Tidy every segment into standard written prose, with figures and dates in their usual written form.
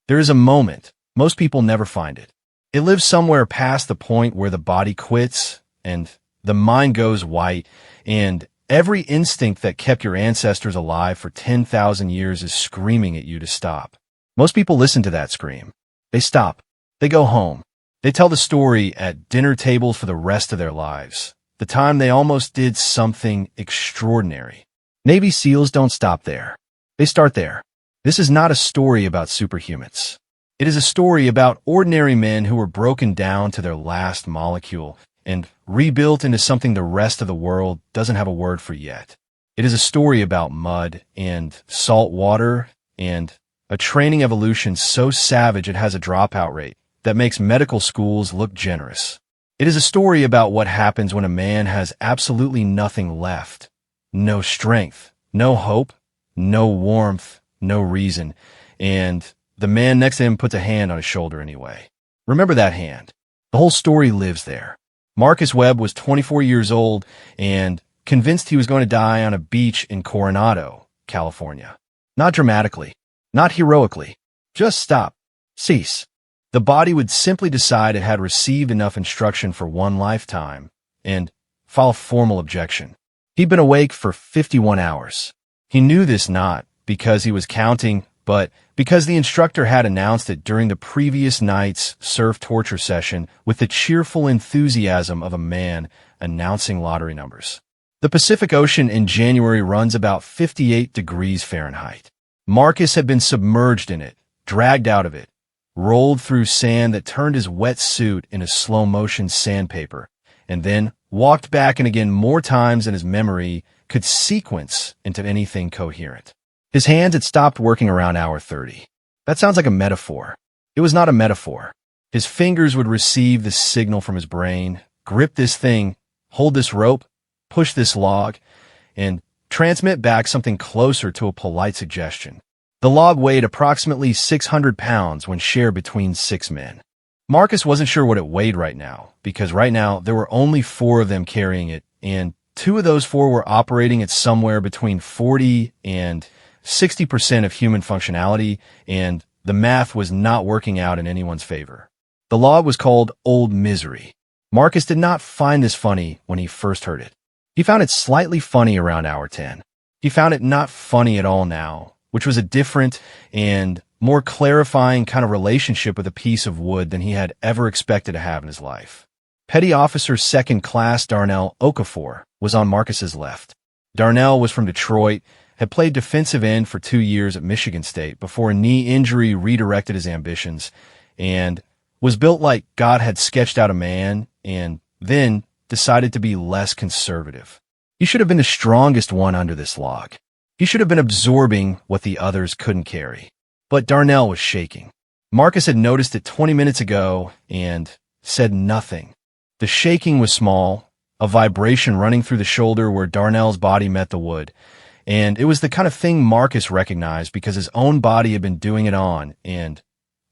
There is a moment. Most people never find it. It lives somewhere past the point where the body quits and the mind goes white, and every instinct that kept your ancestors alive for 10,000 years is screaming at you to stop. Most people listen to that scream. They stop. They go home. They tell the story at dinner tables for the rest of their lives. The time they almost did something extraordinary. Navy SEALs don't stop there. They start there. This is not a story about superhumans. It is a story about ordinary men who were broken down to their last molecule and rebuilt into something the rest of the world doesn't have a word for yet. It is a story about mud and salt water and a training evolution so savage it has a dropout rate that makes medical schools look generous. It is a story about what happens when a man has absolutely nothing left. No strength, no hope, no warmth, no reason, and the man next to him puts a hand on his shoulder anyway. Remember that hand. The whole story lives there. Marcus Webb was 24 years old and convinced he was going to die on a beach in Coronado, California. Not dramatically, not heroically. Just stop. Cease. The body would simply decide it had received enough instruction for one lifetime and file a formal objection. He'd been awake for 51 hours. He knew this not because he was counting, but because the instructor had announced it during the previous night's surf torture session with the cheerful enthusiasm of a man announcing lottery numbers. The Pacific Ocean in January runs about 58 degrees Fahrenheit. Marcus had been submerged in it, dragged out of it, rolled through sand that turned his wet suit into slow-motion sandpaper, and then walked back and again more times than his memory could sequence into anything coherent. His hands had stopped working around hour 30. That sounds like a metaphor. It was not a metaphor. His fingers would receive the signal from his brain, grip this thing, hold this rope, push this log, and transmit back something closer to a polite suggestion. The log weighed approximately 600 pounds when shared between 6 men. Marcus wasn't sure what it weighed right now, because right now there were only 4 of them carrying it, and 2 of those 4 were operating at somewhere between 40 and 60% of human functionality, and the math was not working out in anyone's favor. The log was called Old Misery. Marcus did not find this funny when he first heard it. He found it slightly funny around hour 10. He found it not funny at all now, which was a different and more clarifying kind of relationship with a piece of wood than he had ever expected to have in his life. Petty Officer Second Class Darnell Okafor was on Marcus's left. Darnell was from Detroit, had played defensive end for 2 years at Michigan State before a knee injury redirected his ambitions, and was built like God had sketched out a man and then decided to be less conservative. He should have been the strongest one under this log. He should have been absorbing what the others couldn't carry. But Darnell was shaking. Marcus had noticed it 20 minutes ago and said nothing. The shaking was small, a vibration running through the shoulder where Darnell's body met the wood, and it was the kind of thing Marcus recognized because his own body had been doing it on and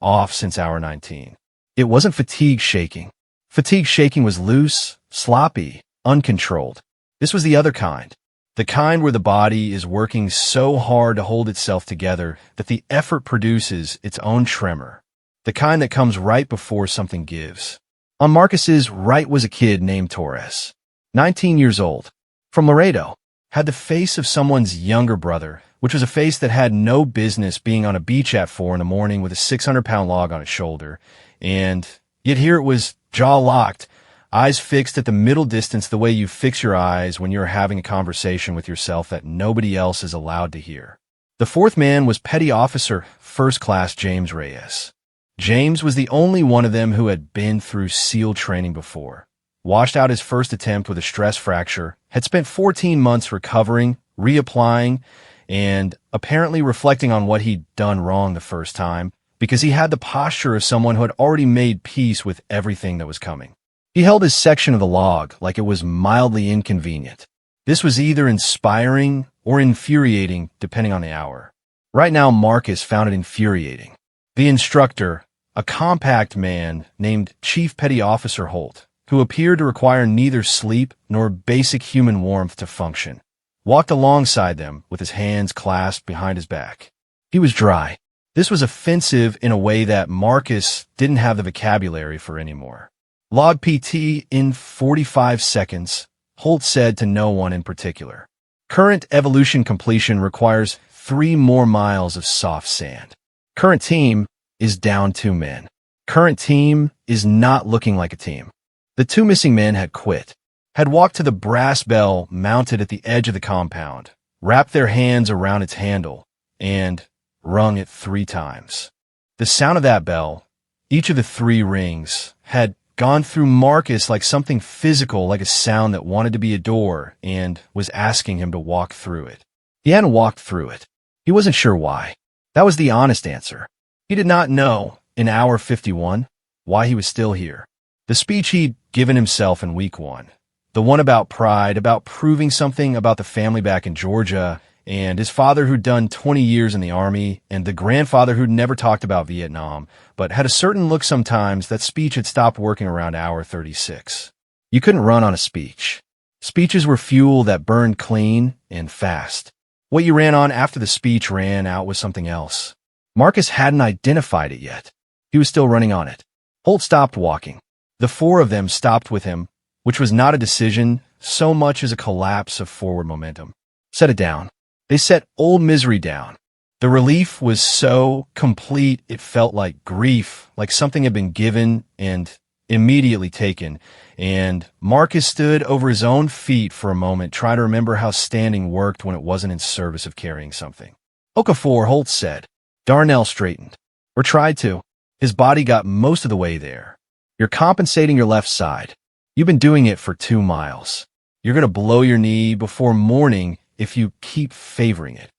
off since hour 19. It wasn't fatigue shaking. Fatigue shaking was loose, sloppy, uncontrolled. This was the other kind. The kind where the body is working so hard to hold itself together that the effort produces its own tremor. The kind that comes right before something gives. On Marcus's right was a kid named Torres, 19 years old, from Laredo. Had the face of someone's younger brother, which was a face that had no business being on a beach at 4 in the morning with a 600-pound log on his shoulder. And yet here it was jaw-locked, eyes fixed at the middle distance the way you fix your eyes when you're having a conversation with yourself that nobody else is allowed to hear. The 4th man was Petty Officer First Class James Reyes. James was the only one of them who had been through SEAL training before. Washed out his first attempt with a stress fracture, had spent 14 months recovering, reapplying, and apparently reflecting on what he'd done wrong the first time, because he had the posture of someone who had already made peace with everything that was coming. He held his section of the log like it was mildly inconvenient. This was either inspiring or infuriating, depending on the hour. Right now, Marcus found it infuriating. The instructor, a compact man named Chief Petty Officer Holt, who appeared to require neither sleep nor basic human warmth to function, walked alongside them with his hands clasped behind his back. He was dry. This was offensive in a way that Marcus didn't have the vocabulary for anymore. Log PT in 45 seconds, Holt said to no one in particular. Current evolution completion requires 3 more miles of soft sand. Current team is down 2 men. Current team is not looking like a team. The 2 missing men had quit, had walked to the brass bell mounted at the edge of the compound, wrapped their hands around its handle, and rung it 3 times. The sound of that bell, each of the 3 rings, had gone through Marcus like something physical, like a sound that wanted to be a door and was asking him to walk through it. He hadn't walked through it. He wasn't sure why. That was the honest answer. He did not know, in hour 51, why he was still here. The speech he'd given himself in week 1, the one about pride, about proving something about the family back in Georgia, and his father who'd done 20 years in the Army, and the grandfather who'd never talked about Vietnam, but had a certain look sometimes, that speech had stopped working around hour 36. You couldn't run on a speech. Speeches were fuel that burned clean and fast. What you ran on after the speech ran out was something else. Marcus hadn't identified it yet. He was still running on it. Holt stopped walking. The 4 of them stopped with him, which was not a decision so much as a collapse of forward momentum. Set it down. They set old misery down. The relief was so complete it felt like grief, like something had been given and immediately taken, and Marcus stood over his own feet for a moment, trying to remember how standing worked when it wasn't in service of carrying something. Okafor, Holt said. Darnell straightened. Or tried to. His body got most of the way there. You're compensating your left side. You've been doing it for 2 miles. You're going to blow your knee before morning if you keep favoring it.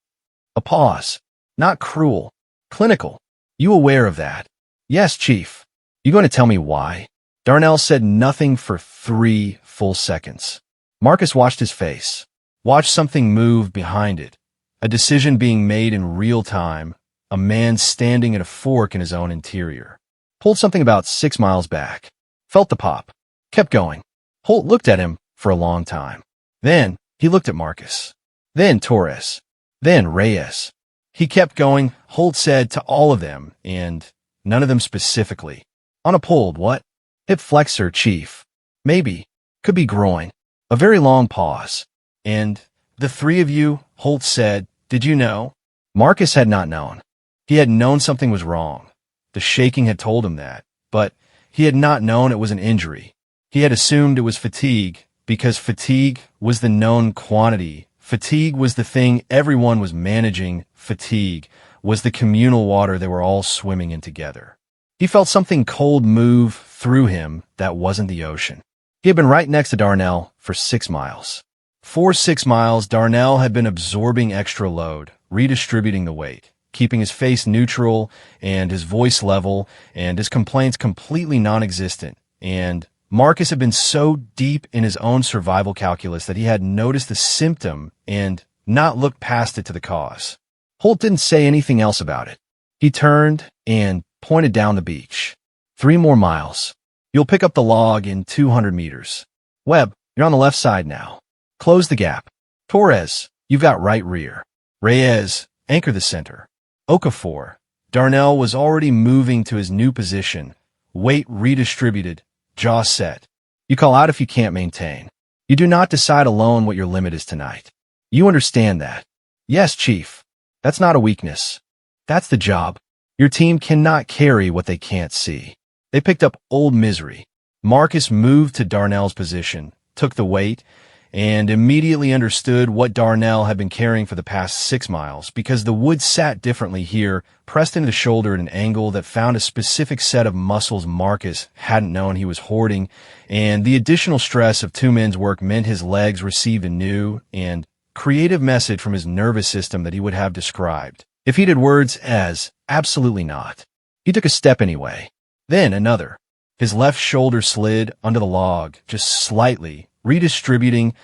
A pause. Not cruel. Clinical. You aware of that? Yes, Chief. You going to tell me why? Darnell said nothing for 3 full seconds. Marcus watched his face. Watched something move behind it. A decision being made in real time. A man standing at a fork in his own interior. Pulled something about 6 miles back. Felt the pop. Kept going. Holt looked at him for a long time. Then he looked at Marcus. Then Torres. Then Reyes. He kept going, Holt said to all of them, and none of them specifically. On a pulled, what? Hip flexor, Chief. Maybe. Could be groin. A very long pause. And the 3 of you, Holt said, did you know? Marcus had not known. He had known something was wrong. The shaking had told him that, but he had not known it was an injury. He had assumed it was fatigue, because fatigue was the known quantity. Fatigue was the thing everyone was managing. Fatigue was the communal water they were all swimming in together. He felt something cold move through him that wasn't the ocean. He had been right next to Darnell for 6 miles. For 6 miles, Darnell had been absorbing extra load, redistributing the weight, keeping his face neutral and his voice level and his complaints completely non-existent. And Marcus had been so deep in his own survival calculus that he had noticed the symptom and not looked past it to the cause. Holt didn't say anything else about it. He turned and pointed down the beach. 3 more miles. You'll pick up the log in 200 meters. Webb, you're on the left side now. Close the gap. Torres, you've got right rear. Reyes, anchor the center. Okafor. Darnell was already moving to his new position. Weight redistributed. Jaw set. You call out if you can't maintain. You do not decide alone what your limit is tonight. You understand that. Yes, Chief. That's not a weakness. That's the job. Your team cannot carry what they can't see. They picked up old misery. Marcus moved to Darnell's position, took the weight, and immediately understood what Darnell had been carrying for the past 6 miles, because the wood sat differently here, pressed into the shoulder at an angle that found a specific set of muscles Marcus hadn't known he was hoarding, and the additional stress of 2 men's work meant his legs received a new and creative message from his nervous system that he would have described, if he did words, as absolutely not. He took a step anyway. Then another. His left shoulder slid under the log, just slightly, redistributing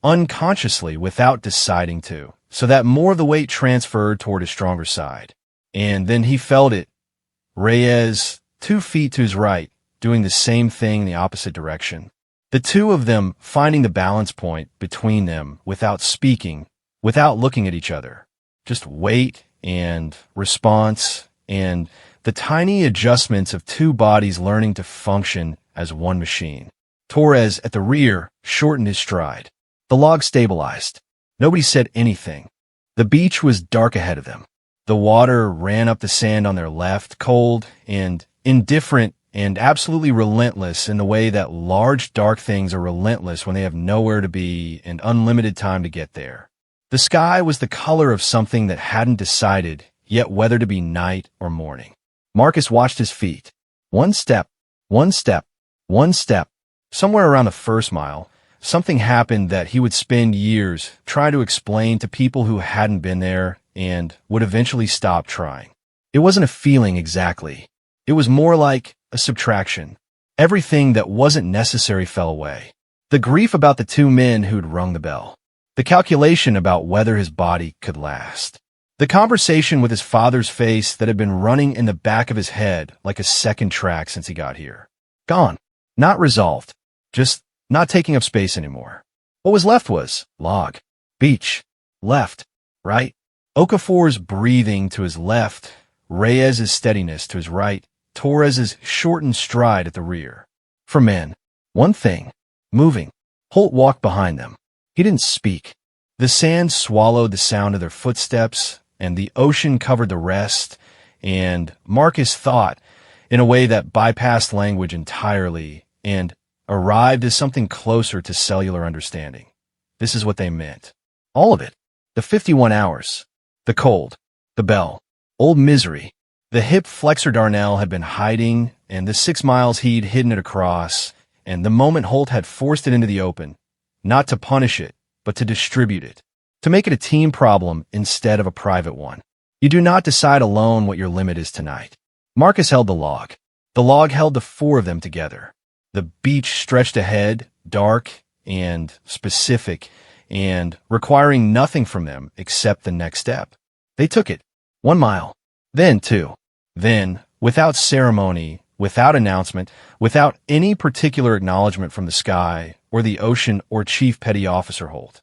unconsciously without deciding to, so that more of the weight transferred toward his stronger side. And then he felt it. Reyes, 2 feet to his right, doing the same thing in the opposite direction. The 2 of them finding the balance point between them without speaking, without looking at each other. Just weight and response and the tiny adjustments of two bodies learning to function as one machine. Torres, at the rear, shortened his stride. The log stabilized. Nobody said anything. The beach was dark ahead of them. The water ran up the sand on their left, cold and indifferent and absolutely relentless in the way that large, dark things are relentless when they have nowhere to be and unlimited time to get there. The sky was the color of something that hadn't decided yet whether to be night or morning. Marcus watched his feet. One step, one step, one step. Somewhere around the first mile, something happened that he would spend years trying to explain to people who hadn't been there and would eventually stop trying. It wasn't a feeling exactly. It was more like a subtraction. Everything that wasn't necessary fell away. The grief about the two men who'd rung the bell. The calculation about whether his body could last. The conversation with his father's face that had been running in the back of his head like a second track since he got here. Gone. Not resolved. Just not taking up space anymore. What was left was log, beach, left, right. Okafor's breathing to his left, Reyes's steadiness to his right, Torres's shortened stride at the rear. For men, one thing, moving. Holt walked behind them. He didn't speak. The sand swallowed the sound of their footsteps, and the ocean covered the rest, and Marcus thought in a way that bypassed language entirely and arrived as something closer to cellular understanding. This is what they meant. All of it. The 51 hours. The cold. The bell. Old misery. The hip flexor Darnell had been hiding, and the 6 miles he'd hidden it across, and the moment Holt had forced it into the open, not to punish it, but to distribute it, to make it a team problem instead of a private one. You do not decide alone what your limit is tonight. Marcus held the log. The log held the 4 of them together. The beach stretched ahead, dark and specific, and requiring nothing from them except the next step. They took it. 1 mile. Then 2. Then, without ceremony, without announcement, without any particular acknowledgement from the sky or the ocean or Chief Petty Officer Holt,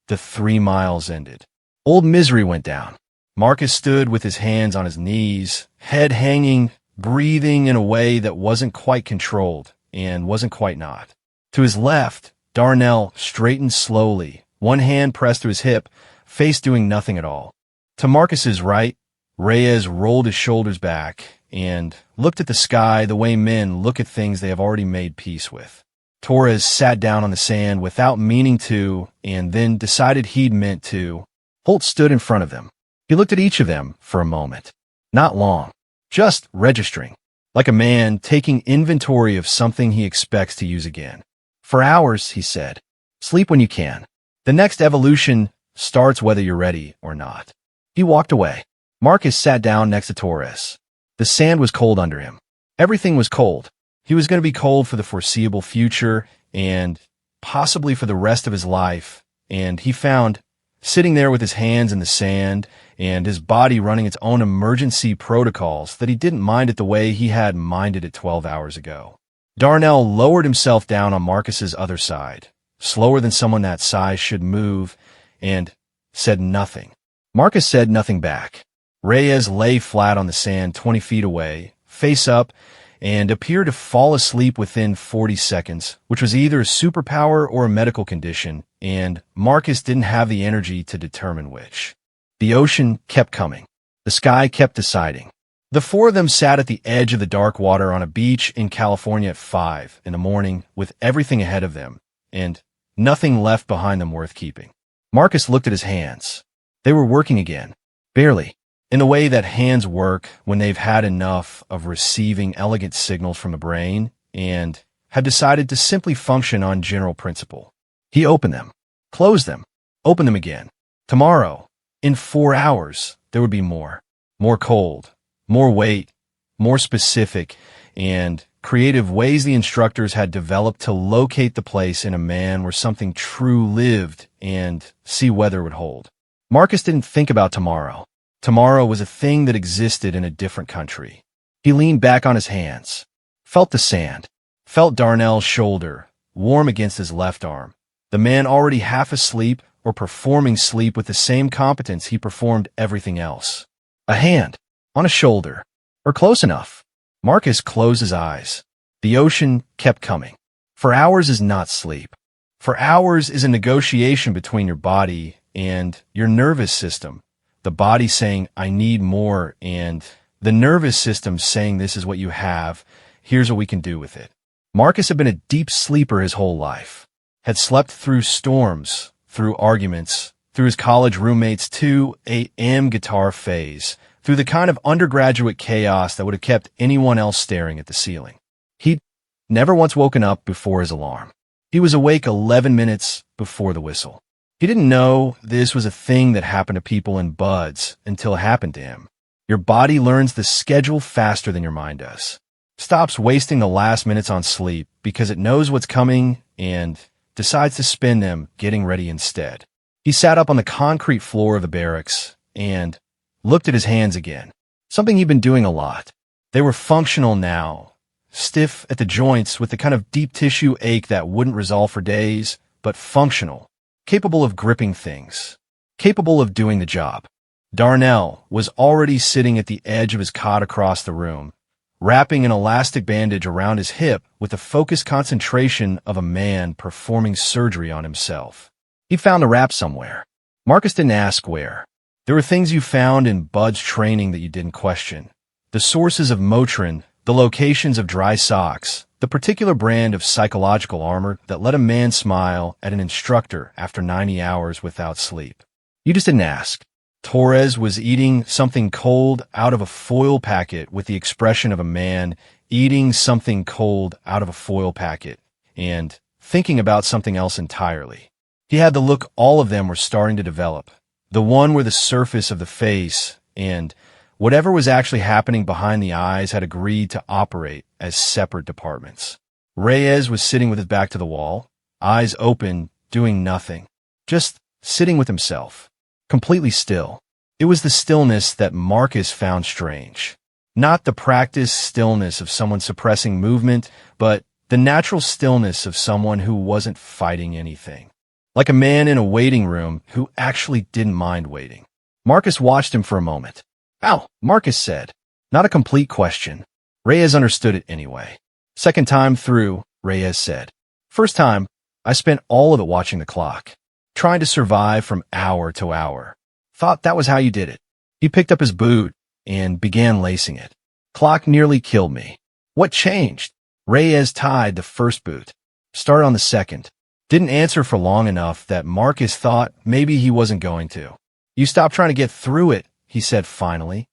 the 3 miles ended. Old misery went down. Marcus stood with his hands on his knees, head hanging, breathing in a way that wasn't quite controlled and wasn't quite not. To his left, Darnell straightened slowly, one hand pressed to his hip, face doing nothing at all. To Marcus's right, Reyes rolled his shoulders back and looked at the sky the way men look at things they have already made peace with. Torres sat down on the sand without meaning to, and then decided he'd meant to. Holt stood in front of them. He looked at each of them for a moment. Not long. Just registering. Like a man taking inventory of something he expects to use again. For hours, he said. Sleep when you can. The next evolution starts whether you're ready or not. He walked away. Marcus sat down next to Torres. The sand was cold under him. Everything was cold. He was going to be cold for the foreseeable future and possibly for the rest of his life. And he found, sitting there with his hands in the sand and his body running its own emergency protocols, that he didn't mind it the way he had minded it 12 hours ago. Darnell lowered himself down on Marcus's other side, slower than someone that size should move, and said nothing. Marcus said nothing back. Reyes lay flat on the sand 20 feet away, face up, and appeared to fall asleep within 40 seconds, which was either a superpower or a medical condition, and Marcus didn't have the energy to determine which. The ocean kept coming. The sky kept deciding. The 4 of them sat at the edge of the dark water on a beach in California at 5 in the morning with everything ahead of them, and nothing left behind them worth keeping. Marcus looked at his hands. They were working again. Barely. In the way that hands work when they've had enough of receiving elegant signals from the brain and have decided to simply function on general principle. He opened them, closed them, opened them again. Tomorrow, in 4 hours, there would be more. More cold, more weight, more specific, and creative ways the instructors had developed to locate the place in a man where something true lived and see whether it would hold. Marcus didn't think about tomorrow. Tomorrow was a thing that existed in a different country. He leaned back on his hands, felt the sand, felt Darnell's shoulder, warm against his left arm. The man already half asleep or performing sleep with the same competence he performed everything else. A hand, on a shoulder, Or close enough. Marcus closed his eyes. The ocean kept coming. For hours is not sleep. For hours is a negotiation between your body and your nervous system. The body saying, I need more, and the nervous system saying, this is what you have. Here's what we can do with it. Marcus had been a deep sleeper his whole life. Had slept through storms, through arguments, through his college roommate's 2 a.m. guitar phase, through the kind of undergraduate chaos that would have kept anyone else staring at the ceiling. He'd never once woken up before his alarm. He was awake 11 minutes before the whistle. He didn't know this was a thing that happened to people in buds until it happened to him. Your body learns the schedule faster than your mind does. Stops wasting the last minutes on sleep because it knows what's coming and decides to spend them getting ready instead. He sat up on the concrete floor of the barracks and looked at his hands again. Something he'd been doing a lot. They were functional now, stiff at the joints with the kind of deep tissue ache that wouldn't resolve for days, but functional, capable of gripping things, capable of doing the job. Darnell was already sitting at the edge of his cot across the room, wrapping an elastic bandage around his hip with the focused concentration of a man performing surgery on himself. He found a wrap somewhere. Marcus didn't ask where. There were things you found in Bud's training that you didn't question. The sources of Motrin, the locations of dry socks, the particular brand of psychological armor that let a man smile at an instructor after 90 hours without sleep. You just didn't ask. Torres was eating something cold out of a foil packet with the expression of a man eating something cold out of a foil packet and thinking about something else entirely. He had the look all of them were starting to develop. The one where the surface of the face and whatever was actually happening behind the eyes had agreed to operate as separate departments. Reyes was sitting with his back to the wall, eyes open, doing nothing, just sitting with himself, completely still. It was the stillness that Marcus found strange. Not the practiced stillness of someone suppressing movement, but the natural stillness of someone who wasn't fighting anything. Like a man in a waiting room who actually didn't mind waiting. Marcus watched him for a moment. Ow, Marcus said. Not a complete question. Reyes understood it anyway. Second time through, Reyes said. First time, I spent all of it watching the clock, trying to survive from hour to hour. Thought that was how you did it. He picked up his boot and began lacing it. Clock nearly killed me. What changed? Reyes tied the first boot. Started on the second. Didn't answer for long enough that Marcus thought maybe he wasn't going to. You stop trying to get through it, he said finally.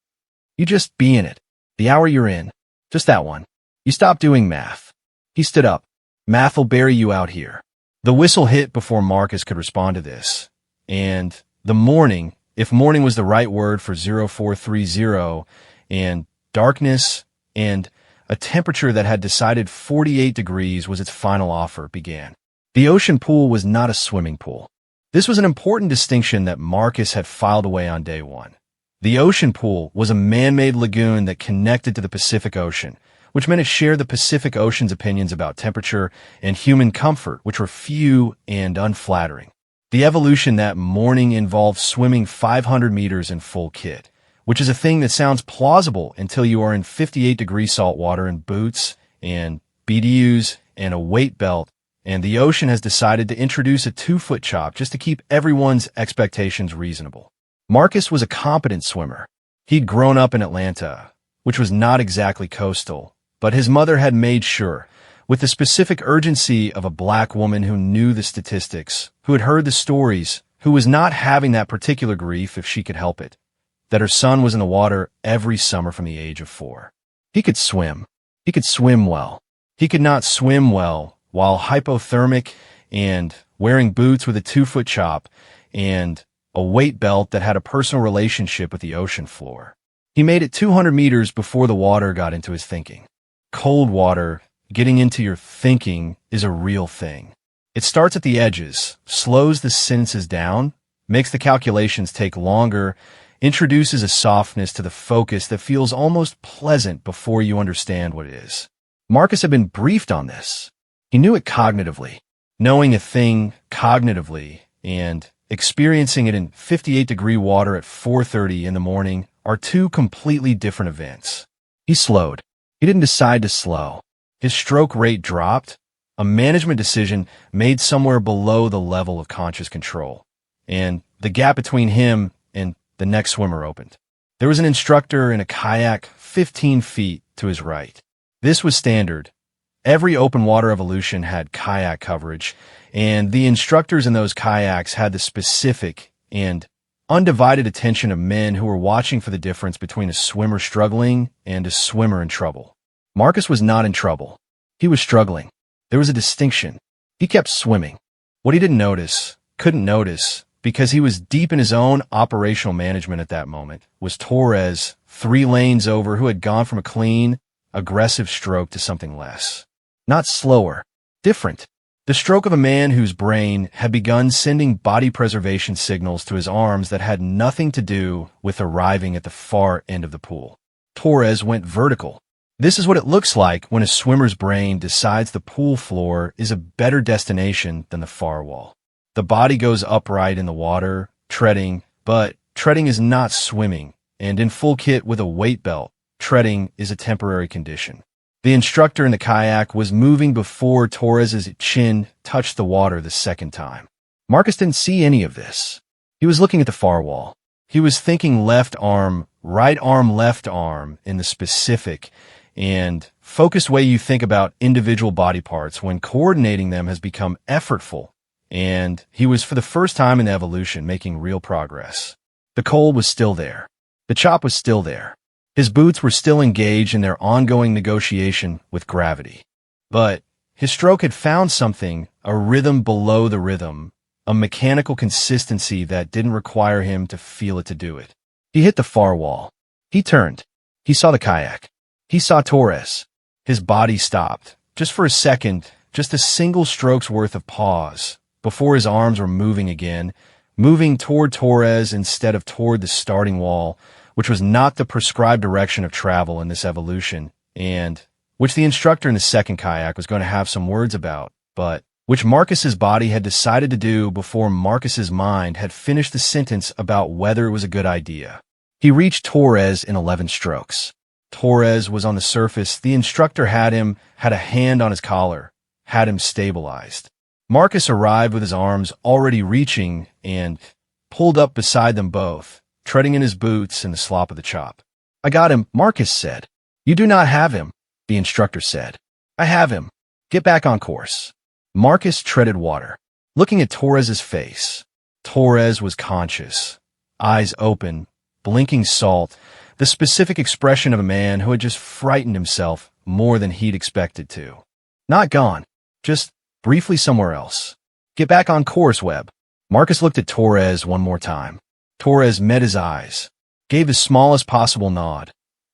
You just be in it. The hour you're in. Just that one. You stop doing math. He stood up. Math'll bury you out here. The whistle hit before Marcus could respond to this. And the morning, if morning was the right word for 0430, and darkness, and a temperature that had decided 48 degrees was its final offer, began. The ocean pool was not a swimming pool. This was an important distinction that Marcus had filed away on day one. The ocean pool was a man-made lagoon that connected to the Pacific Ocean, which meant it shared the Pacific Ocean's opinions about temperature and human comfort, which were few and unflattering. The evolution that morning involved swimming 500 meters in full kit, which is a thing that sounds plausible until you are in 58-degree salt water in boots and BDUs and a weight belt, and the ocean has decided to introduce a 2-foot chop just to keep everyone's expectations reasonable. Marcus was a competent swimmer. He'd grown up in Atlanta, which was not exactly coastal, but his mother had made sure, with the specific urgency of a black woman who knew the statistics, who had heard the stories, who was not having that particular grief if she could help it, that her son was in the water every summer from the age of 4. He could swim. He could swim well. He could not swim well while hypothermic and wearing boots with a 2-foot chop and a weight belt that had a personal relationship with the ocean floor. He made it 200 meters before the water got into his thinking. Cold water, getting into your thinking, is a real thing. It starts at the edges, slows the sentences down, makes the calculations take longer, introduces a softness to the focus that feels almost pleasant before you understand what it is. Marcus had been briefed on this. He knew it cognitively. Knowing a thing cognitively and experiencing it in 58-degree water at 4:30 in the morning are two completely different events. He slowed. He didn't decide to slow. His stroke rate dropped, a management decision made somewhere below the level of conscious control, and the gap between him and the next swimmer opened. There was an instructor in a kayak 15 feet to his right. This was standard. Every open water evolution had kayak coverage, and the instructors in those kayaks had the specific and undivided attention of men who were watching for the difference between a swimmer struggling and a swimmer in trouble. Marcus was not in trouble. He was struggling. There was a distinction. He kept swimming. What he couldn't notice, because he was deep in his own operational management at that moment, was Torres, 3 lanes over, who had gone from a clean, aggressive stroke to something less. Not slower. Different. The stroke of a man whose brain had begun sending body preservation signals to his arms that had nothing to do with arriving at the far end of the pool. Torres went vertical. This is what it looks like when a swimmer's brain decides the pool floor is a better destination than the far wall. The body goes upright in the water, treading, but treading is not swimming, and in full kit with a weight belt, treading is a temporary condition. The instructor in the kayak was moving before Torres's chin touched the water the second time. Marcus didn't see any of this. He was looking at the far wall. He was thinking left arm, left arm in the specific and focused way you think about individual body parts when coordinating them has become effortful, and he was for the first time in evolution making real progress. The cold was still there. The chop was still there. His boots were still engaged in their ongoing negotiation with gravity. But his stroke had found something, a rhythm below the rhythm, a mechanical consistency that didn't require him to feel it to do it. He hit the far wall. He turned. He saw the kayak. He saw Torres. His body stopped, just for a second, just a single stroke's worth of pause, before his arms were moving again, moving toward Torres instead of toward the starting wall, which was not the prescribed direction of travel in this evolution, and which the instructor in the second kayak was going to have some words about, but which Marcus's body had decided to do before Marcus's mind had finished the sentence about whether it was a good idea. He reached Torres in 11 strokes. Torres was on the surface. The instructor had a hand on his collar, had him stabilized. Marcus arrived with his arms already reaching and pulled up beside them both, treading in his boots in the slop of the chop. "I got him," Marcus said. "You do not have him," the instructor said. "I have him. Get back on course." Marcus treaded water, looking at Torres's face. Torres was conscious, eyes open, blinking salt, the specific expression of a man who had just frightened himself more than he'd expected to. Not gone, just briefly somewhere else. "Get back on course, Webb." Marcus looked at Torres one more time. Torres met his eyes, gave the smallest possible nod.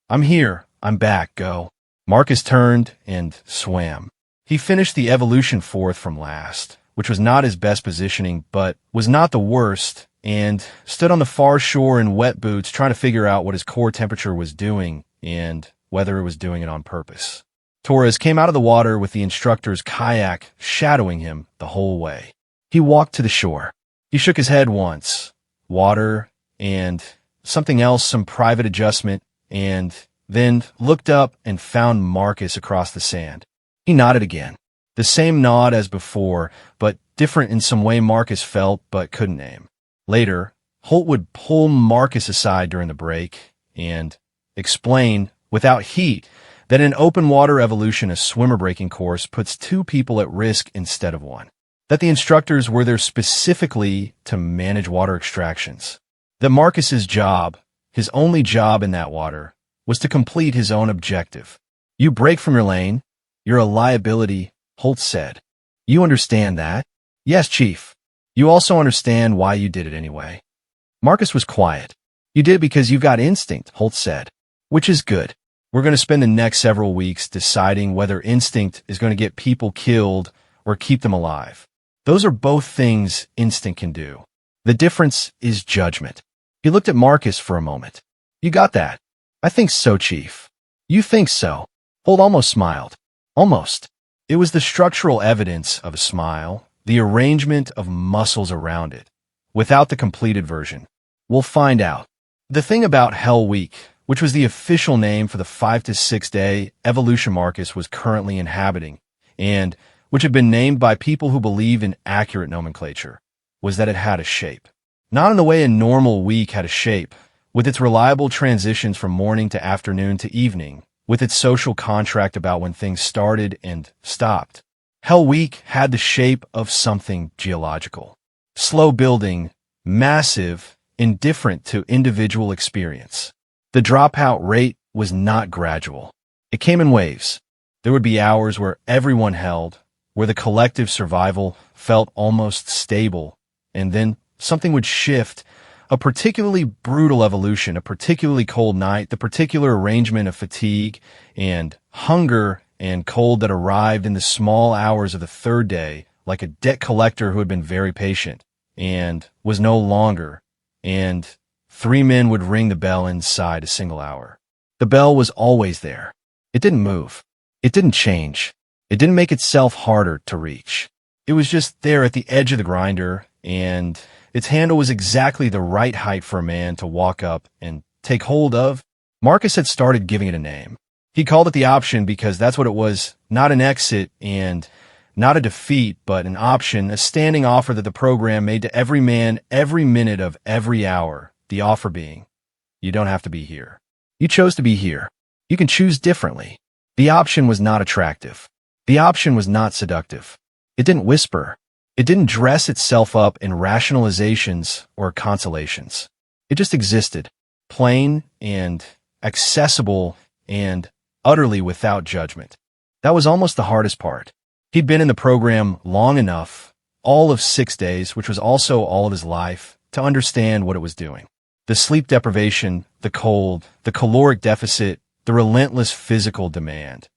"I'm here. I'm back. Go." Marcus turned and swam. He finished the evolution fourth from last, which was not his best positioning, but was not the worst, and stood on the far shore in wet boots trying to figure out what his core temperature was doing and whether it was doing it on purpose. Torres came out of the water with the instructor's kayak shadowing him the whole way. He walked to the shore. He shook his head once. Water and something else, some private adjustment, and then looked up and found Marcus across the sand. He nodded again. The same nod as before, but different in some way Marcus felt but couldn't name. Later, Holt would pull Marcus aside during the break and explain, without heat, that in open water evolution a swimmer breaking course puts 2 people at risk instead of 1. That the instructors were there specifically to manage water extractions. That Marcus's job, his only job in that water, was to complete his own objective. "You break from your lane, you're a liability," Holt said. "You understand that?" "Yes, Chief." "You also understand why you did it anyway." Marcus was quiet. "You did it because you've got instinct," Holt said. "Which is good. We're going to spend the next several weeks deciding whether instinct is going to get people killed or keep them alive. Those are both things instinct can do. The difference is judgment." He looked at Marcus for a moment. "You got that?" "I think so, Chief." "You think so?" Holt almost smiled. Almost. It was the structural evidence of a smile, the arrangement of muscles around it, without the completed version. "We'll find out." The thing about Hell Week which was the official name for the 5 to 6 day evolution Marcus was currently inhabiting, and which had been named by people who believe in accurate nomenclature, was that it had a shape. Not in the way a normal week had a shape, with its reliable transitions from morning to afternoon to evening, with its social contract about when things started and stopped. Hell Week had the shape of something geological. Slow building, massive, indifferent to individual experience. The dropout rate was not gradual. It came in waves. There would be hours where everyone held, where the collective survival felt almost stable, and then something would shift, a particularly brutal evolution, a particularly cold night, the particular arrangement of fatigue and hunger and cold that arrived in the small hours of the third day, like a debt collector who had been very patient and was no longer, and 3 men would ring the bell inside a single hour. The bell was always there. It didn't move. It didn't change. It didn't make itself harder to reach. It was just there at the edge of the grinder, and its handle was exactly the right height for a man to walk up and take hold of. Marcus had started giving it a name. He called it the option because that's what it was, not an exit and not a defeat, but an option, a standing offer that the program made to every man every minute of every hour, the offer being, you don't have to be here. You chose to be here. You can choose differently. The option was not attractive. The option was not seductive. It didn't whisper. It didn't dress itself up in rationalizations or consolations. It just existed, plain and accessible and utterly without judgment. That was almost the hardest part. He'd been in the program long enough, all of 6 days, which was also all of his life, to understand what it was doing. The sleep deprivation, the cold, the caloric deficit, the relentless physical demand.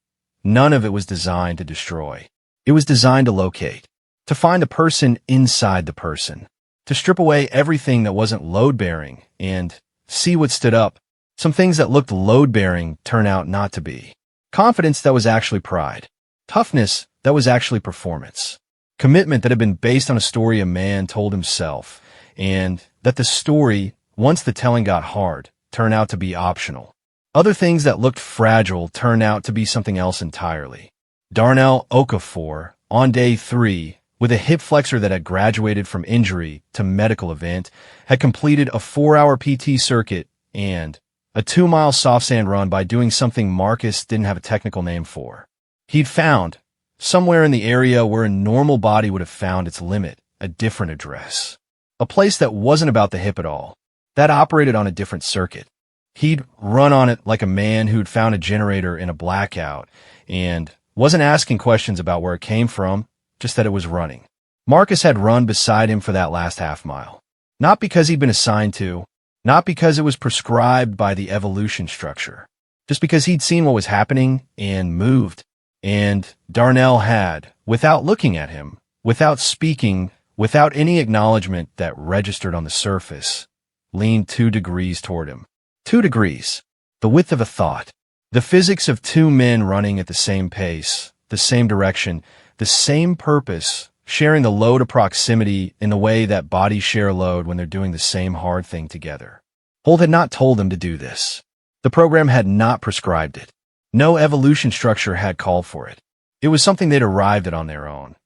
None of it was designed to destroy. It was designed to locate, to find the person inside the person, to strip away everything that wasn't load-bearing and see what stood up. Some things that looked load-bearing turn out not to be. Confidence that was actually pride. Toughness that was actually performance. Commitment that had been based on a story a man told himself, and that the story, once the telling got hard, turned out to be optional. Other things that looked fragile turned out to be something else entirely. Darnell Okafor, on day 3, with a hip flexor that had graduated from injury to medical event, had completed a 4-hour PT circuit and a 2-mile soft sand run by doing something Marcus didn't have a technical name for. He'd found, somewhere in the area where a normal body would have found its limit, a different address. A place that wasn't about the hip at all, that operated on a different circuit. He'd run on it like a man who'd found a generator in a blackout and wasn't asking questions about where it came from, just that it was running. Marcus had run beside him for that last half mile. Not because he'd been assigned to, not because it was prescribed by the evolution structure, just because he'd seen what was happening and moved. And Darnell had, without looking at him, without speaking, without any acknowledgement that registered on the surface, leaned 2 degrees toward him. 2 degrees, the width of a thought. The physics of 2 men running at the same pace, the same direction, the same purpose, sharing the load of proximity in the way that bodies share load when they're doing the same hard thing together. Holt had not told them to do this. The program had not prescribed it. No evolution structure had called for it. It was something they'd arrived at on their own.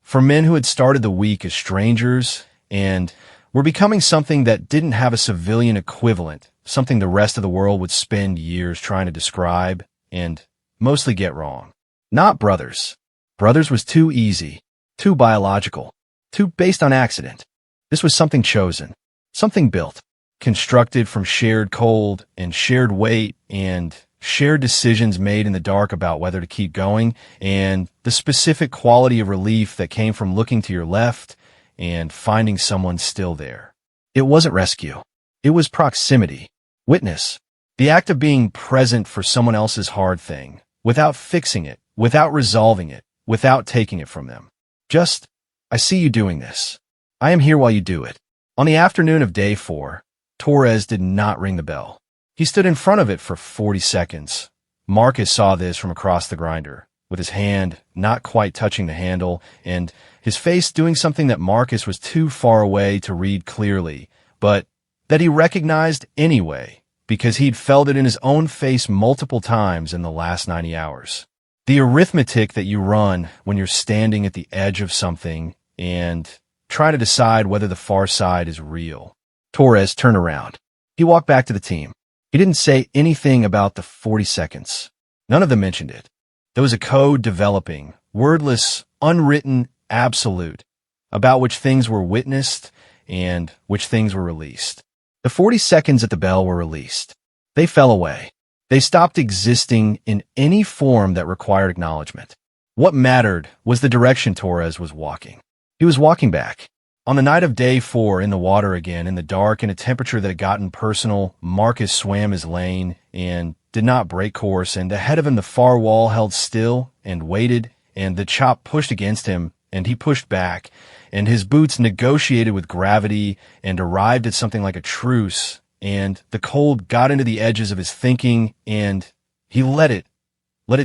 For men who had started the week as strangers and were becoming something that didn't have a civilian equivalent, something the rest of the world would spend years trying to describe and mostly get wrong. Not brothers. Brothers was too easy, too biological, too based on accident. This was something chosen, something built, constructed from shared cold and shared weight and shared decisions made in the dark about whether to keep going, and the specific quality of relief that came from looking to your left and finding someone still there. It wasn't rescue. It was proximity, witness, the act of being present for someone else's hard thing, without fixing it, without resolving it, without taking it from them. Just, I see you doing this. I am here while you do it. On the afternoon of day 4, Torres did not ring the bell. He stood in front of it for 40 seconds. Marcus saw this from across the grinder, with his hand not quite touching the handle, and his face doing something that Marcus was too far away to read clearly, but that he recognized anyway, because he'd felt it in his own face multiple times in the last 90 hours. The arithmetic that you run when you're standing at the edge of something and try to decide whether the far side is real. Torres turned around. He walked back to the team. He didn't say anything about the 40 seconds. None of them mentioned it. There was a code developing, wordless, unwritten, absolute, about which things were witnessed and which things were released. The 40 seconds at the bell were released. They fell away. They stopped existing in any form that required acknowledgement. What mattered was the direction Torres was walking. He was walking back. On the night of day 4, in the water again, in the dark, in a temperature that had gotten personal, Marcus swam his lane and did not break course, and ahead of him the far wall held still and waited, and the chop pushed against him, and he pushed back, and his boots negotiated with gravity and arrived at something like a truce, and the cold got into the edges of his thinking, and he let it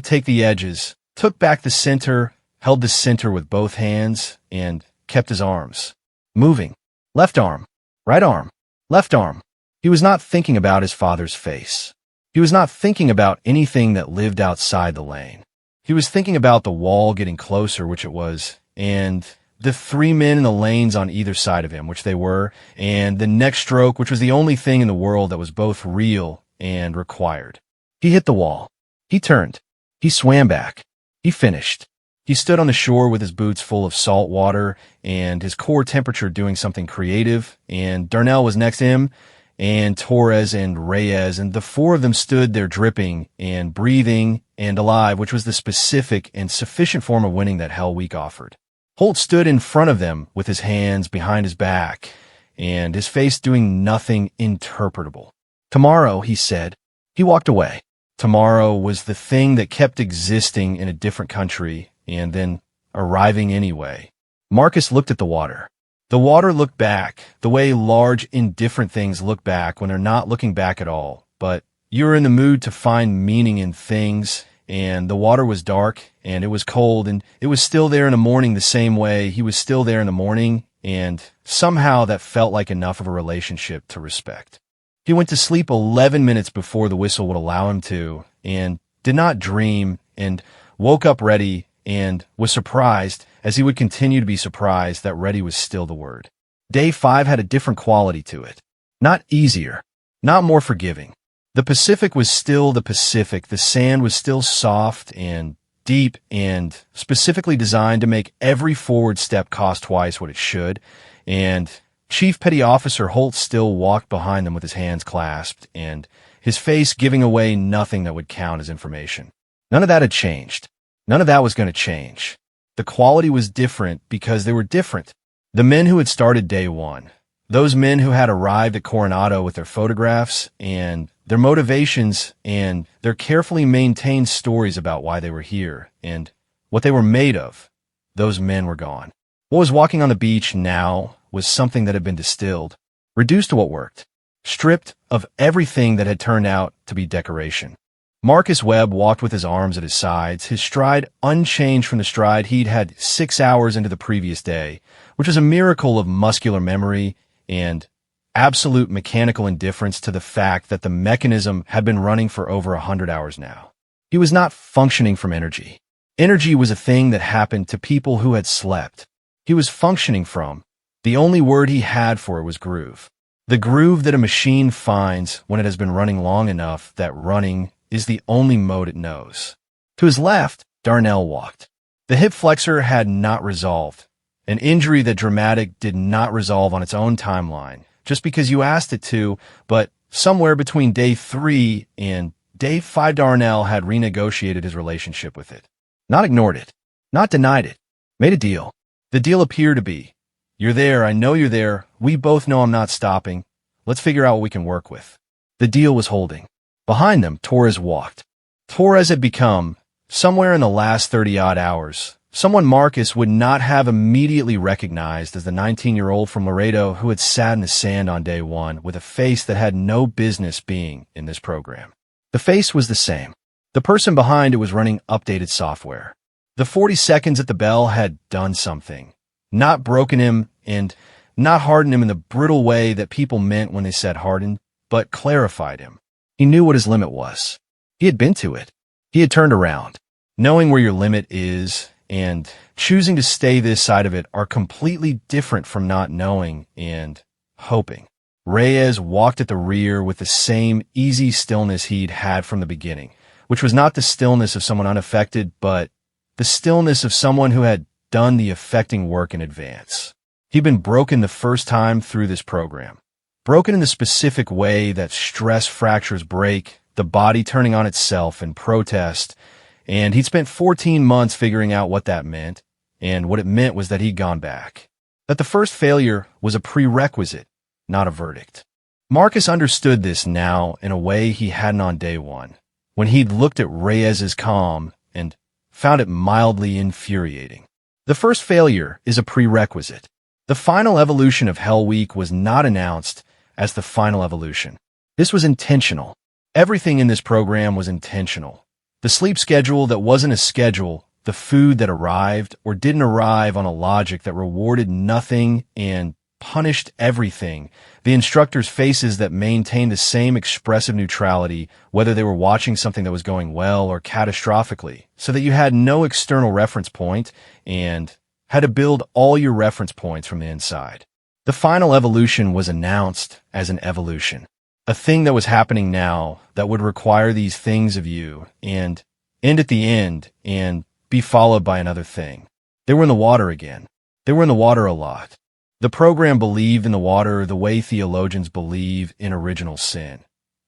take the edges, took back the center, held the center with both hands, and kept his arms moving. Left arm, right arm, left arm. He was not thinking about his father's face. He was not thinking about anything that lived outside the lane. He was thinking about the wall getting closer, which it was, and the 3 men in the lanes on either side of him, which they were, and the next stroke, which was the only thing in the world that was both real and required. He hit the wall. He turned. He swam back. He finished. He stood on the shore with his boots full of salt water and his core temperature doing something creative, and Darnell was next to him, and Torres and Reyes, and the 4 of them stood there dripping and breathing and alive, which was the specific and sufficient form of winning that Hell Week offered. Holt stood in front of them with his hands behind his back and his face doing nothing interpretable. Tomorrow, he said. He walked away. Tomorrow was the thing that kept existing in a different country and then arriving anyway. Marcus looked at the water. The water looked back, the way large, indifferent things look back when they're not looking back at all. But you're in the mood to find meaning in things, and the water was dark, and it was cold, and it was still there in the morning the same way he was still there in the morning, and somehow that felt like enough of a relationship to respect. He went to sleep 11 minutes before the whistle would allow him to, and did not dream, and woke up ready, and was surprised, as he would continue to be surprised, that ready was still the word. Day 5 had a different quality to it. Not easier, not more forgiving. The Pacific was still the Pacific. The sand was still soft and deep and specifically designed to make every forward step cost twice what it should, and Chief Petty Officer Holt still walked behind them with his hands clasped and his face giving away nothing that would count as information. None of that had changed. None of that was going to change. The quality was different because they were different. The men who had started day 1, those men who had arrived at Coronado with their photographs and their motivations and their carefully maintained stories about why they were here and what they were made of, those men were gone. What was walking on the beach now was something that had been distilled, reduced to what worked, stripped of everything that had turned out to be decoration. Marcus Webb walked with his arms at his sides, his stride unchanged from the stride he'd had 6 hours into the previous day, which was a miracle of muscular memory and absolute mechanical indifference to the fact that the mechanism had been running for over 100 hours now. He was not functioning from energy. Energy was a thing that happened to people who had slept. He was functioning from, the only word he had for it was groove. The groove that a machine finds when it has been running long enough that running is the only mode it knows. To his left, Darnell walked. The hip flexor had not resolved. An injury that dramatic did not resolve on its own timeline, just because you asked it to, but somewhere between day 3 and day 5, Darnell had renegotiated his relationship with it. Not ignored it. Not denied it. Made a deal. The deal appeared to be, you're there, I know you're there, we both know I'm not stopping, let's figure out what we can work with. The deal was holding. Behind them, Torres walked. Torres had become, somewhere in the last 30-odd hours, someone Marcus would not have immediately recognized as the 19-year-old from Laredo who had sat in the sand on day 1 with a face that had no business being in this program. The face was the same. The person behind it was running updated software. The 40 seconds at the bell had done something. Not broken him and not hardened him in the brittle way that people meant when they said hardened, but clarified him. He knew what his limit was. He had been to it. He had turned around. Knowing where your limit is and choosing to stay this side of it are completely different from not knowing and hoping. Reyes walked at the rear with the same easy stillness he'd had from the beginning, which was not the stillness of someone unaffected, but the stillness of someone who had done the affecting work in advance. He'd been broken the first time through this program. Broken in the specific way that stress fractures break, the body turning on itself in protest, and he'd spent 14 months figuring out what that meant, and what it meant was that he'd gone back. That the first failure was a prerequisite, not a verdict. Marcus understood this now in a way he hadn't on day one, when he'd looked at Reyes's calm and found it mildly infuriating. The first failure is a prerequisite. The final evolution of Hell Week was not announced as the final evolution. This was intentional. Everything in this program was intentional. The sleep schedule that wasn't a schedule, the food that arrived or didn't arrive on a logic that rewarded nothing and punished everything, the instructors' faces that maintained the same expressive neutrality, whether they were watching something that was going well or catastrophically, so that you had no external reference point and had to build all your reference points from the inside. The final evolution was announced as an evolution, a thing that was happening now that would require these things of you and end at the end and be followed by another thing. They were in the water again. They were in the water a lot. The program believed in the water the way theologians believe in original sin.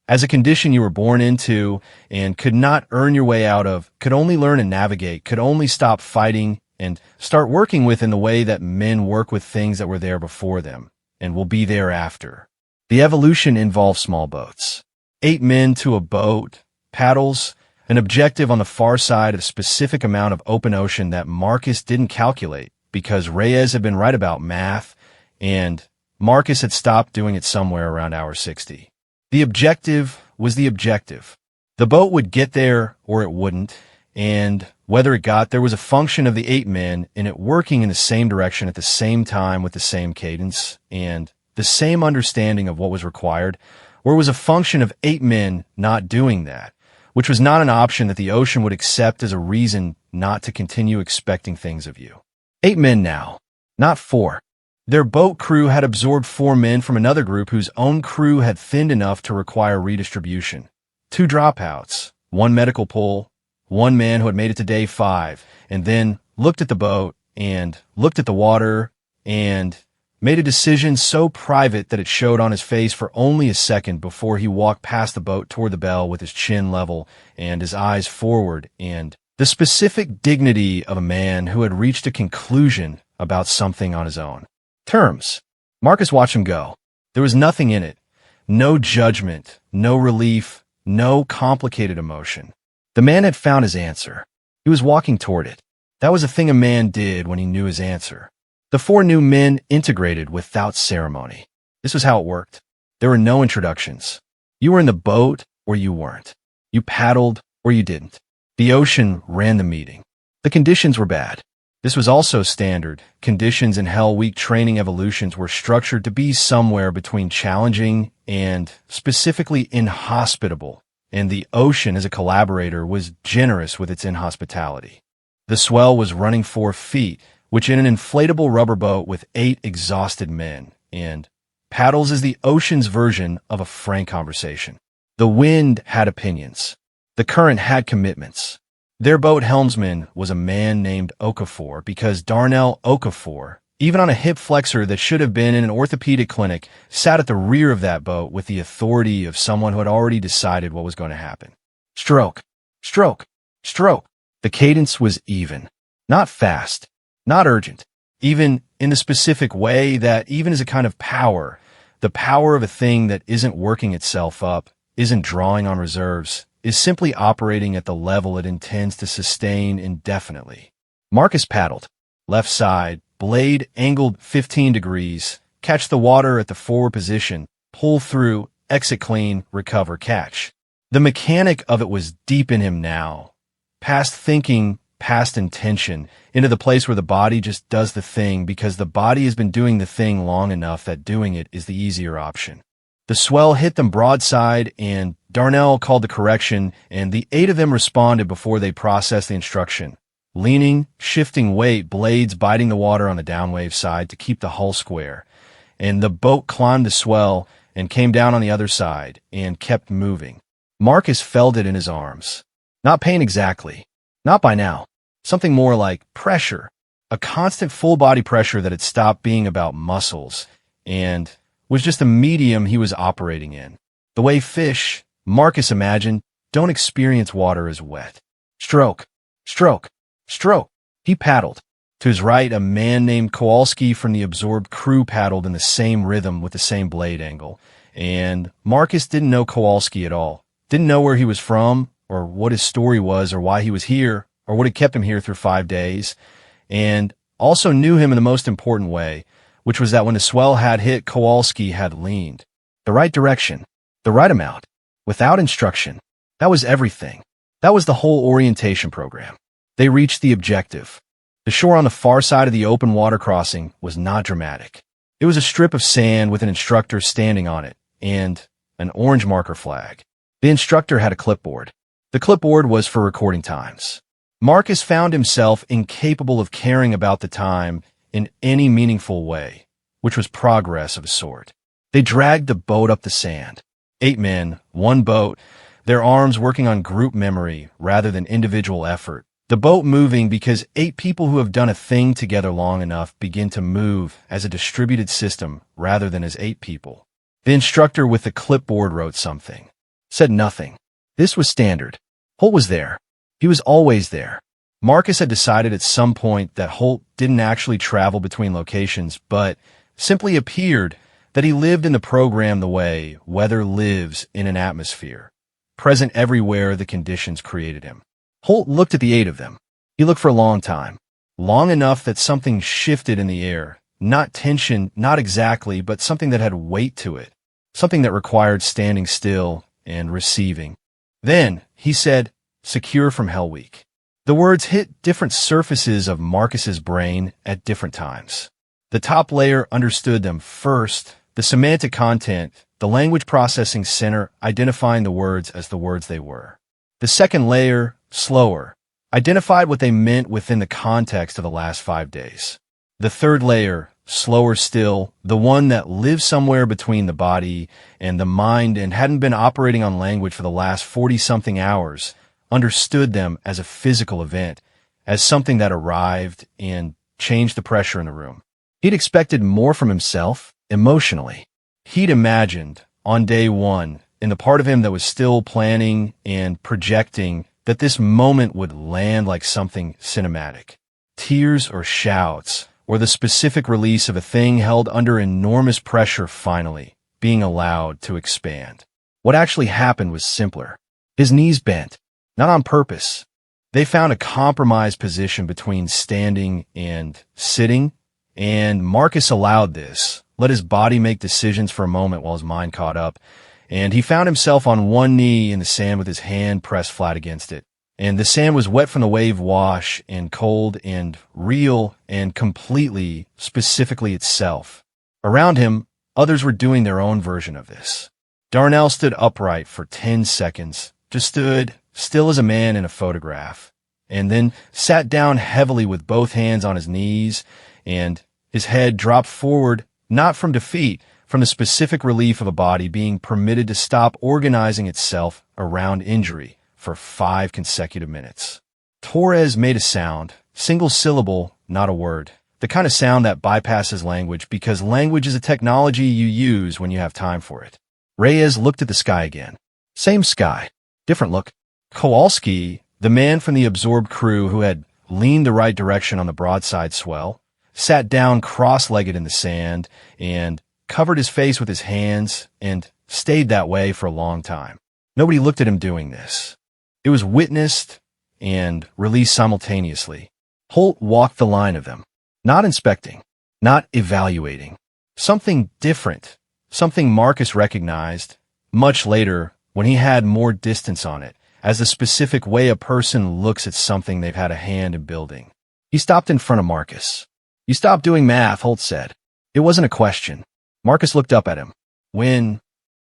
As a condition you were born into and could not earn your way out of, could only learn and navigate, could only stop fighting and start working with in the way that men work with things that were there before them and will be there after. The evolution involved small boats. 8 men to a boat, paddles, an objective on the far side of a specific amount of open ocean that Marcus didn't calculate because Reyes had been right about math and Marcus had stopped doing it somewhere around hour 60. The objective was the objective. The boat would get there or it wouldn't, and whether it got there was a function of the 8 men in it working in the same direction at the same time with the same cadence and the same understanding of what was required, or it was a function of 8 men not doing that, which was not an option that the ocean would accept as a reason not to continue expecting things of you. 8 men now, not 4. Their boat crew had absorbed 4 men from another group whose own crew had thinned enough to require redistribution. 2 dropouts, 1 medical pull, 1 man who had made it to day 5, and then looked at the boat and looked at the water and made a decision so private that it showed on his face for only a second before he walked past the boat toward the bell with his chin level and his eyes forward and the specific dignity of a man who had reached a conclusion about something on his own. Terms. Marcus watched him go. There was nothing in it. No judgment, no relief, no complicated emotion. The man had found his answer. He was walking toward it. That was a thing a man did when he knew his answer. The 4 new men integrated without ceremony. This was how it worked. There were no introductions. You were in the boat or you weren't. You paddled or you didn't. The ocean ran the meeting. The conditions were bad. This was also standard. Conditions in Hell Week training evolutions were structured to be somewhere between challenging and specifically inhospitable, and the ocean as a collaborator was generous with its inhospitality. The swell was running 4 feet, which in an inflatable rubber boat with 8 exhausted men, and paddles is the ocean's version of a frank conversation. The wind had opinions. The current had commitments. Their boat helmsman was a man named Okafor because Darnell Okafor, even on a hip flexor that should have been in an orthopedic clinic, sat at the rear of that boat with the authority of someone who had already decided what was going to happen. Stroke, stroke, stroke. The cadence was even. Not fast, not urgent. Even in the specific way that even as a kind of power, the power of a thing that isn't working itself up, isn't drawing on reserves, is simply operating at the level it intends to sustain indefinitely. Marcus paddled. Left side, blade angled 15 degrees, catch the water at the forward position, pull through, exit clean, recover, catch. The mechanic of it was deep in him now. Past thinking, past intention, into the place where the body just does the thing because the body has been doing the thing long enough that doing it is the easier option. The swell hit them broadside and Darnell called the correction, and the 8 of them responded before they processed the instruction. Leaning, shifting weight, blades biting the water on the downwave side to keep the hull square. And the boat climbed the swell and came down on the other side and kept moving. Marcus felt it in his arms. Not pain exactly. Not by now. Something more like pressure. A constant full-body pressure that had stopped being about muscles and was just a medium he was operating in. The way fish, Marcus imagined, don't experience water as wet. Stroke, stroke, stroke. He paddled. To his right, a man named Kowalski from the absorbed crew paddled in the same rhythm with the same blade angle. And Marcus didn't know Kowalski at all. Didn't know where he was from, or what his story was, or why he was here, or what had kept him here through 5 days. And also knew him in the most important way, which was that when the swell had hit, Kowalski had leaned. The right direction. The right amount. Without instruction. That was everything. That was the whole orientation program. They reached the objective. The shore on the far side of the open water crossing was not dramatic. It was a strip of sand with an instructor standing on it, and an orange marker flag. The instructor had a clipboard. The clipboard was for recording times. Marcus found himself incapable of caring about the time in any meaningful way, which was progress of a sort. They dragged the boat up the sand. 8 men, 1 boat, their arms working on group memory rather than individual effort. The boat moving because 8 people who have done a thing together long enough begin to move as a distributed system rather than as 8 people. The instructor with the clipboard wrote something. Said nothing. This was standard. Holt was there. He was always there. Marcus had decided at some point that Holt didn't actually travel between locations, but simply appeared, that he lived in the program the way weather lives in an atmosphere, present everywhere the conditions created him. Holt looked at the 8 of them. He looked for a long time. Long enough that something shifted in the air. Not tension, not exactly, but something that had weight to it. Something that required standing still and receiving. Then, he said, "Secure from Hell Week." The words hit different surfaces of Marcus's brain at different times. The top layer understood them first, the semantic content, the language processing center identifying the words as the words they were. The second layer, slower, identified what they meant within the context of the last 5 days. The third layer, slower still, the one that lived somewhere between the body and the mind and hadn't been operating on language for the last 40-something hours, understood them as a physical event, as something that arrived and changed the pressure in the room. He'd expected more from himself, emotionally. He'd imagined, on day 1, in the part of him that was still planning and projecting, that this moment would land like something cinematic. Tears or shouts, or the specific release of a thing held under enormous pressure finally, being allowed to expand. What actually happened was simpler. His knees bent, not on purpose. They found a compromised position between standing and sitting, and Marcus allowed this, let his body make decisions for a moment while his mind caught up, and he found himself on one knee in the sand with his hand pressed flat against it. And the sand was wet from the wave wash and cold and real and completely, specifically itself. Around him, others were doing their own version of this. Darnell stood upright for 10 seconds, just stood, still as a man in a photograph, and then sat down heavily with both hands on his knees, and his head dropped forward, not from defeat, from the specific relief of a body being permitted to stop organizing itself around injury for 5 consecutive minutes. Torres made a sound, single syllable, not a word. The kind of sound that bypasses language because language is a technology you use when you have time for it. Reyes looked at the sky again. Same sky, different look. Kowalski, the man from the absorbed crew who had leaned the right direction on the broadside swell, sat down cross-legged in the sand and covered his face with his hands and stayed that way for a long time. Nobody looked at him doing this. It was witnessed and released simultaneously. Holt walked the line of them, not inspecting, not evaluating. Something different, something Marcus recognized much later when he had more distance on it, as the specific way a person looks at something they've had a hand in building. He stopped in front of Marcus. "You stopped doing math," Holt said. It wasn't a question. Marcus looked up at him. "When?"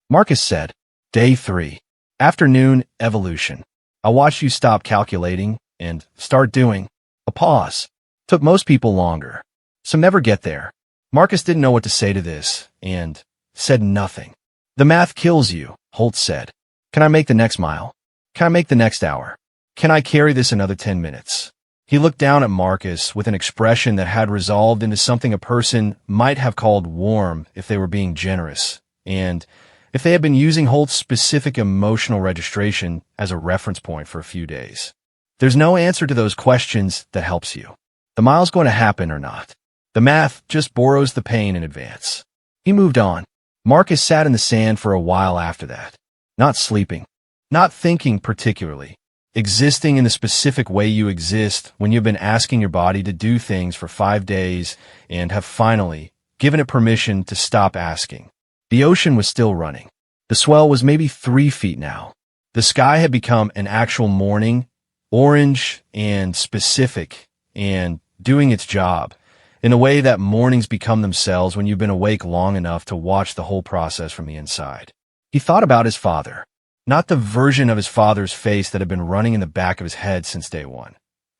Marcus said, "Day 3. Afternoon evolution. I watched you stop calculating and start doing. A pause. Took most people longer. Some never get there. Marcus didn't know what to say to this and said nothing. The math kills you, Holt said. Can I make the next mile? Can I make the next hour? Can I carry this another 10 minutes? He looked down at Marcus with an expression that had resolved into something a person might have called warm if they were being generous, and if they had been using Holt's specific emotional registration as a reference point for a few days. There's no answer to those questions that helps you. The mile's going to happen or not. The math just borrows the pain in advance. He moved on. Marcus sat in the sand for a while after that. Not sleeping. Not thinking particularly. Existing in the specific way you exist when you've been asking your body to do things for 5 days and have finally given it permission to stop asking. The ocean was still running. The swell was maybe 3 feet now. The sky had become an actual morning, orange and specific, and doing its job, in a way that mornings become themselves when you've been awake long enough to watch the whole process from the inside. He thought about his father. Not the version of his father's face that had been running in the back of his head since day one.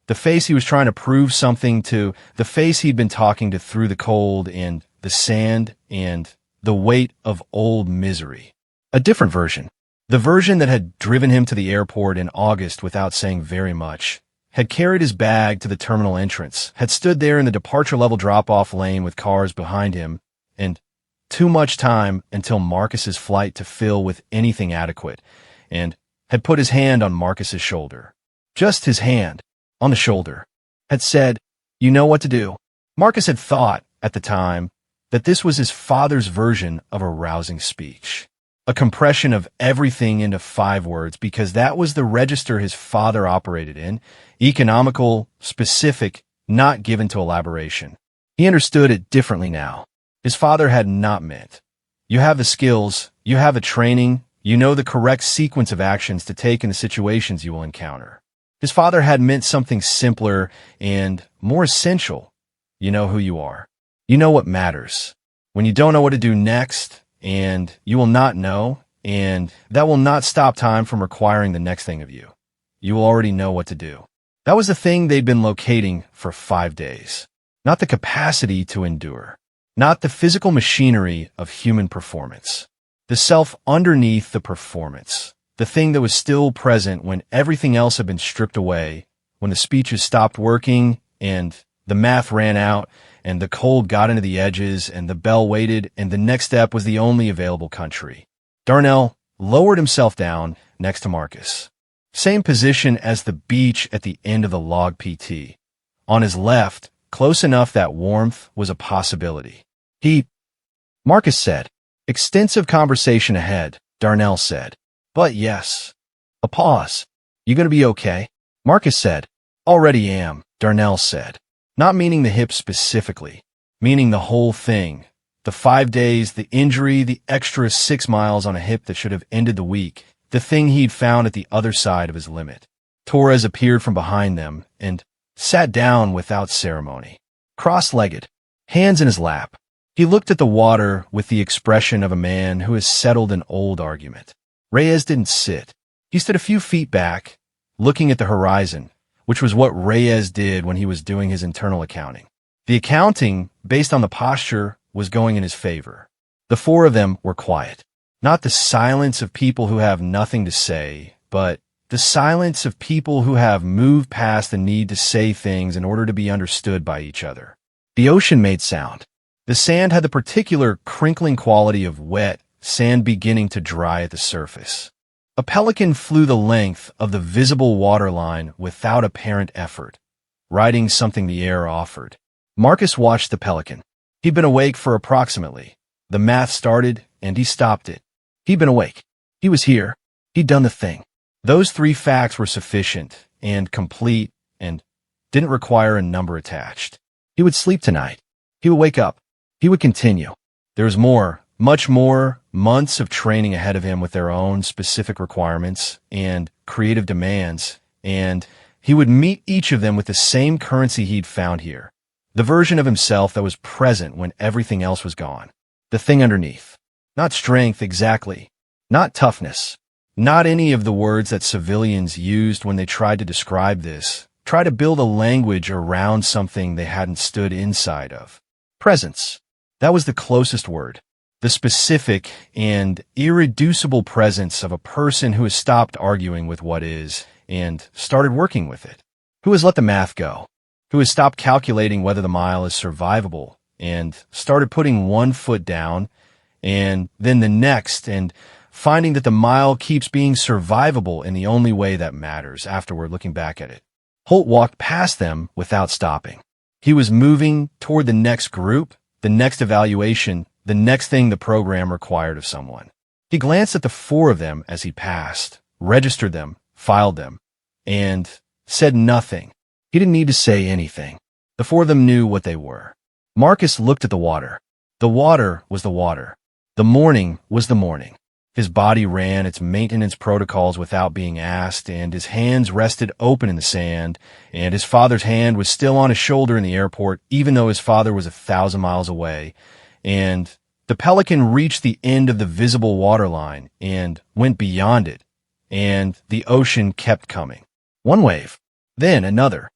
The face he was trying to prove something to, the face he'd been talking to through the cold and the sand and the weight of old misery. A different version. The version that had driven him to the airport in August without saying very much, had carried his bag to the terminal entrance, had stood there in the departure level drop-off lane with cars behind him, and too much time until Marcus's flight to fill with anything adequate, and had put his hand on Marcus's shoulder. Just his hand, on the shoulder, had said, "You know what to do." Marcus had thought, at the time, that this was his father's version of a rousing speech. A compression of everything into 5 words because that was the register his father operated in, economical, specific, not given to elaboration. He understood it differently now. His father had not meant, you have the skills, you have the training, you know the correct sequence of actions to take in the situations you will encounter. His father had meant something simpler and more essential. You know who you are. You know what matters. When you don't know what to do next, and you will not know, and that will not stop time from requiring the next thing of you. You will already know what to do. That was the thing they'd been locating for 5 days. Not the capacity to endure. Not the physical machinery of human performance. The self underneath the performance. The thing that was still present when everything else had been stripped away, when the speeches stopped working, and the math ran out, and the cold got into the edges, and the bell waited, and the next step was the only available country. Darnell lowered himself down next to Marcus. Same position as the beach at the end of the log PT. On his left, close enough that warmth was a possibility. Marcus said. Extensive conversation ahead, Darnell said. But yes. A pause. You gonna be okay? Marcus said. Already am, Darnell said. Not meaning the hip specifically, meaning the whole thing. The 5 days, the injury, the extra 6 miles on a hip that should have ended the week, the thing he'd found at the other side of his limit. Torres appeared from behind them and sat down without ceremony. Cross-legged, hands in his lap. He looked at the water with the expression of a man who has settled an old argument. Reyes didn't sit. He stood a few feet back, looking at the horizon, which was what Reyes did when he was doing his internal accounting. The accounting, based on the posture, was going in his favor. The 4 of them were quiet. Not the silence of people who have nothing to say, but the silence of people who have moved past the need to say things in order to be understood by each other. The ocean made sound. The sand had the particular crinkling quality of wet sand beginning to dry at the surface. A pelican flew the length of the visible waterline without apparent effort, riding something the air offered. Marcus watched the pelican. He'd been awake for approximately. The math started, and he stopped it. He'd been awake. He was here. He'd done the thing. Those 3 facts were sufficient and complete and didn't require a number attached. He would sleep tonight. He would wake up. He would continue. There was more, much more, months of training ahead of him with their own specific requirements and creative demands, and he would meet each of them with the same currency he'd found here. The version of himself that was present when everything else was gone. The thing underneath. Not strength exactly. Not toughness. Not any of the words that civilians used when they tried to describe this. Try to build a language around something they hadn't stood inside of. Presence. That was the closest word. The specific and irreducible presence of a person who has stopped arguing with what is and started working with it. Who has let the math go. Who has stopped calculating whether the mile is survivable and started putting one foot down and then the next and finding that the mile keeps being survivable in the only way that matters afterward looking back at it. Holt walked past them without stopping. He was moving toward the next group, the next evaluation, the next thing the program required of someone. He glanced at the four of them as he passed, registered them, filed them, and said nothing. He didn't need to say anything. The four of them knew what they were. Marcus looked at the water. The water was the water. The morning was the morning. His body ran its maintenance protocols without being asked, and his hands rested open in the sand, and his father's hand was still on his shoulder in the airport, even though his father was 1,000 miles away. And the Pelican reached the end of the visible waterline and went beyond it, and the ocean kept coming. One wave, then another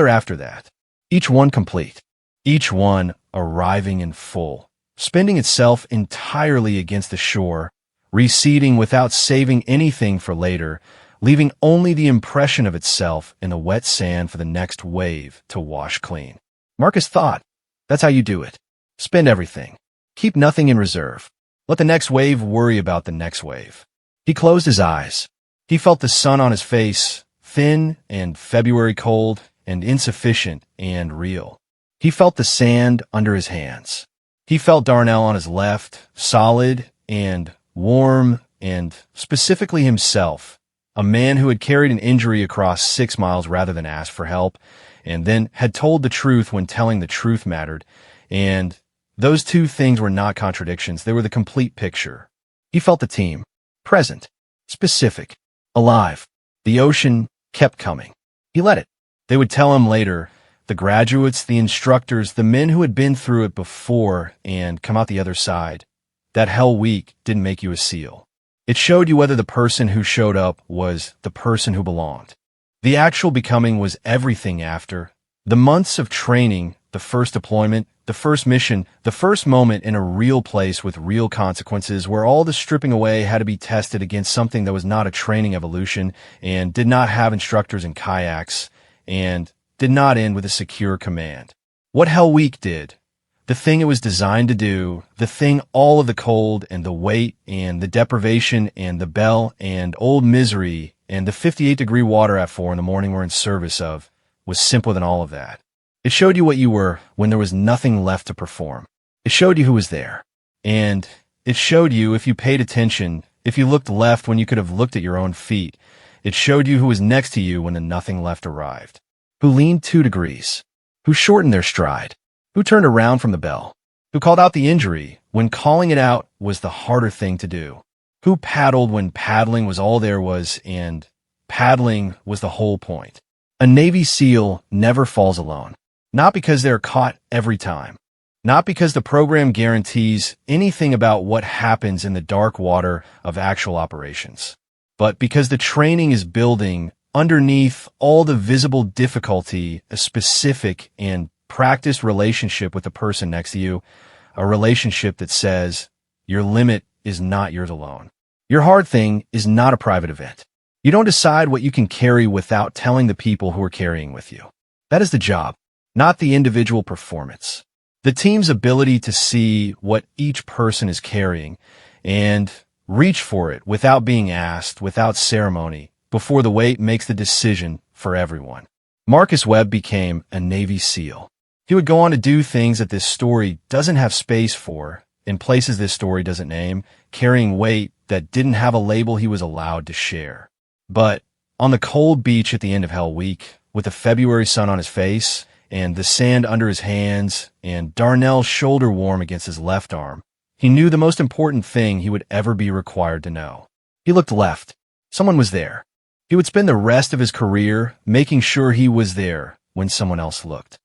after that, each one complete, each one arriving in full, spending itself entirely against the shore, receding without saving anything for later, leaving only the impression of itself in the wet sand for the next wave to wash clean. Marcus thought, that's how you do it. Spend everything. Keep nothing in reserve. Let the next wave worry about the next wave. He closed his eyes. He felt the sun on his face, thin and February cold and insufficient and real. He felt the sand under his hands. He felt Darnell on his left, solid and warm and specifically himself, a man who had carried an injury across 6 miles rather than asked for help, and then had told the truth when telling the truth mattered, and those two things were not contradictions, they were the complete picture. He felt the team, present, specific, alive. The ocean kept coming. He let it. They would tell him later, the graduates, the instructors, the men who had been through it before and come out the other side, that hell week didn't make you a SEAL. It showed you whether the person who showed up was the person who belonged. The actual becoming was everything after. The months of training, the first deployment, the first mission, the first moment in a real place with real consequences where all the stripping away had to be tested against something that was not a training evolution and did not have instructors in kayaks and did not end with a secure command. What Hell Week did, the thing it was designed to do, the thing all of the cold and the weight and the deprivation and the bell and old misery and the 58-degree water at 4 in the morning were in service of, was simpler than all of that. It showed you what you were when there was nothing left to perform. It showed you who was there. And it showed you, if you paid attention, if you looked left when you could have looked at your own feet, it showed you who was next to you when the nothing left arrived. Who leaned 2 degrees. Who shortened their stride. Who turned around from the bell. Who called out the injury when calling it out was the harder thing to do. Who paddled when paddling was all there was and paddling was the whole point. A Navy SEAL never falls alone. Not because they're caught every time. Not because the program guarantees anything about what happens in the dark water of actual operations. But because the training is building underneath all the visible difficulty a specific and practiced relationship with the person next to you, a relationship that says your limit is not yours alone. Your hard thing is not a private event. You don't decide what you can carry without telling the people who are carrying with you. That is the job, not the individual performance. The team's ability to see what each person is carrying and reach for it without being asked, without ceremony, before the weight makes the decision for everyone. Marcus Webb became a Navy SEAL. He would go on to do things that this story doesn't have space for, in places this story doesn't name, carrying weight that didn't have a label he was allowed to share. But on the cold beach at the end of Hell Week, with the February sun on his face and the sand under his hands and Darnell's shoulder warm against his left arm, he knew the most important thing he would ever be required to know. He looked left. Someone was there. He would spend the rest of his career making sure he was there when someone else looked.